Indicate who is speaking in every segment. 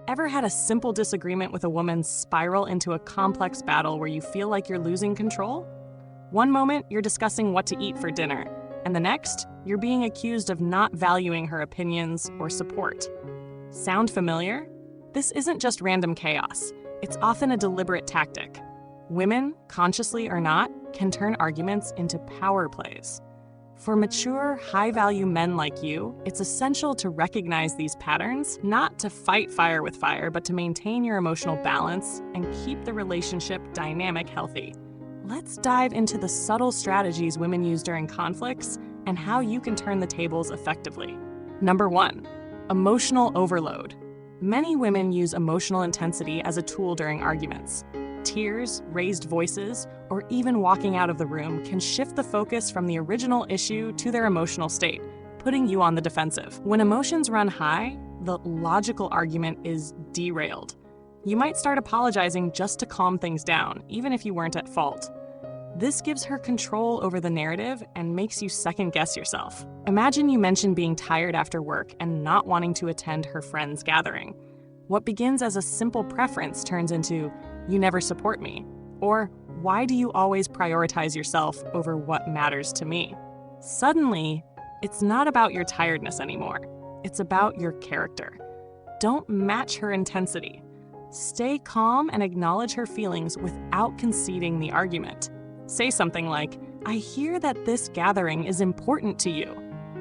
Speaker 1: Ever had a simple disagreement with a woman spiral into a complex battle where you feel like you're losing control? One moment, you're discussing what to eat for dinner, and the next, you're being accused of not valuing her opinions or support. Sound familiar? This isn't just random chaos. It's often a deliberate tactic. Women, consciously or not, can turn arguments into power plays. For mature, high-value men like you, it's essential to recognize these patterns, not to fight fire with fire, but to maintain your emotional balance and keep the relationship dynamic healthy. Let's dive into the subtle strategies women use during conflicts and how you can turn the tables effectively. Number 1, emotional overload. Many women use emotional intensity as a tool during arguments. Tears, raised voices, or even walking out of the room can shift the focus from the original issue to their emotional state, putting you on the defensive. When emotions run high, the logical argument is derailed. You might start apologizing just to calm things down, even if you weren't at fault. This gives her control over the narrative and makes you second-guess yourself. Imagine you mention being tired after work and not wanting to attend her friend's gathering. What begins as a simple preference turns into, "You never support me," or "Why do you always prioritize yourself over what matters to me?" Suddenly, it's not about your tiredness anymore. It's about your character. Don't match her intensity. Stay calm and acknowledge her feelings without conceding the argument. Say something like, "I hear that this gathering is important to you,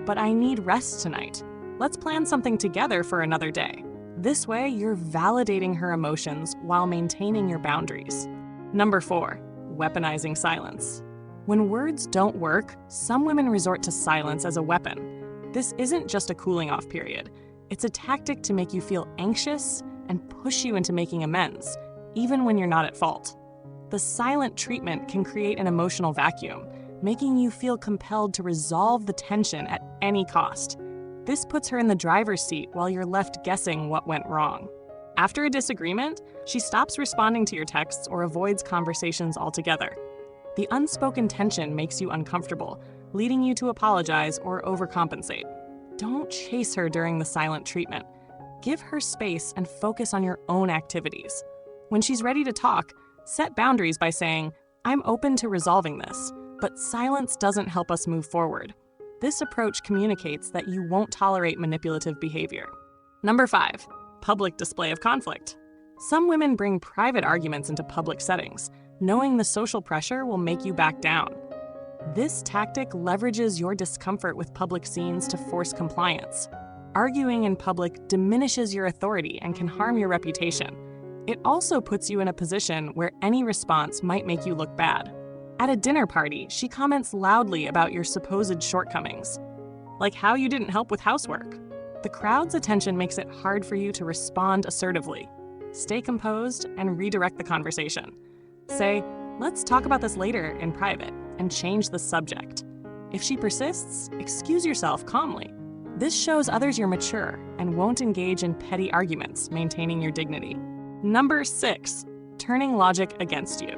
Speaker 1: but I need rest tonight. Let's plan something together for another day." This way, you're validating her emotions while maintaining your boundaries. Number 4, weaponizing silence. When words don't work, some women resort to silence as a weapon. This isn't just a cooling-off period. It's a tactic to make you feel anxious and push you into making amends, even when you're not at fault. The silent treatment can create an emotional vacuum, making you feel compelled to resolve the tension at any cost. This puts her in the driver's seat while you're left guessing what went wrong. After a disagreement, she stops responding to your texts or avoids conversations altogether. The unspoken tension makes you uncomfortable, leading you to apologize or overcompensate. Don't chase her during the silent treatment. Give her space and focus on your own activities. When she's ready to talk, set boundaries by saying, "I'm open to resolving this, but silence doesn't help us move forward." This approach communicates that you won't tolerate manipulative behavior. Number 5, public display of conflict. Some women bring private arguments into public settings, knowing the social pressure will make you back down. This tactic leverages your discomfort with public scenes to force compliance. Arguing in public diminishes your authority and can harm your reputation. It also puts you in a position where any response might make you look bad. At a dinner party, she comments loudly about your supposed shortcomings, like how you didn't help with housework. The crowd's attention makes it hard for you to respond assertively. Stay composed and redirect the conversation. Say, "Let's talk about this later in private," and change the subject. If she persists, excuse yourself calmly. This shows others you're mature and won't engage in petty arguments, maintaining your dignity. Number 6, turning logic against you.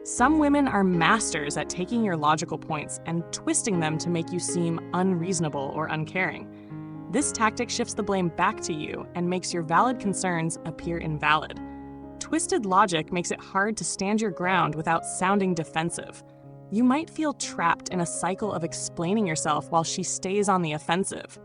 Speaker 1: Some women are masters at taking your logical points and twisting them to make you seem unreasonable or uncaring. This tactic shifts the blame back to you and makes your valid concerns appear invalid. Twisted logic makes it hard to stand your ground without sounding defensive. You might feel trapped in a cycle of explaining yourself while she stays on the offensive.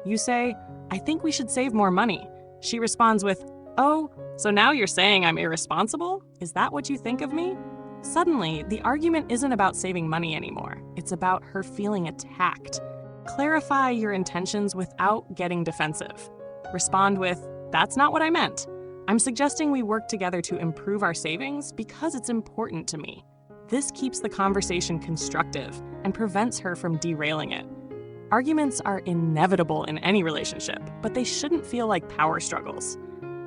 Speaker 1: You say, "I think we should save more money." She responds with, "Oh, so now you're saying I'm irresponsible? Is that what you think of me?" Suddenly, the argument isn't about saving money anymore. It's about her feeling attacked. Clarify your intentions without getting defensive. Respond with, "That's not what I meant. I'm suggesting we work together to improve our savings because it's important to me." This keeps the conversation constructive and prevents her from derailing it. Arguments are inevitable in any relationship, but they shouldn't feel like power struggles.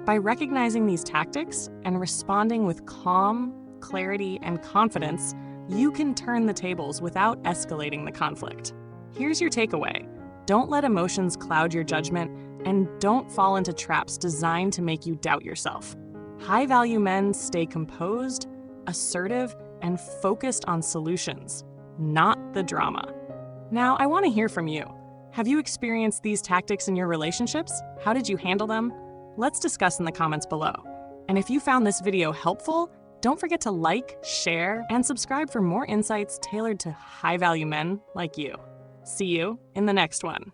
Speaker 1: By recognizing these tactics and responding with calm, clarity, and confidence, you can turn the tables without escalating the conflict. Here's your takeaway. Don't let emotions cloud your judgment, and don't fall into traps designed to make you doubt yourself. High-value men stay composed, assertive, and focused on solutions, not the drama. Now, I want to hear from you. Have you experienced these tactics in your relationships? How did you handle them? Let's discuss in the comments below. And if you found this video helpful, don't forget to like, share, and subscribe for more insights tailored to high-value men like you. See you in the next one.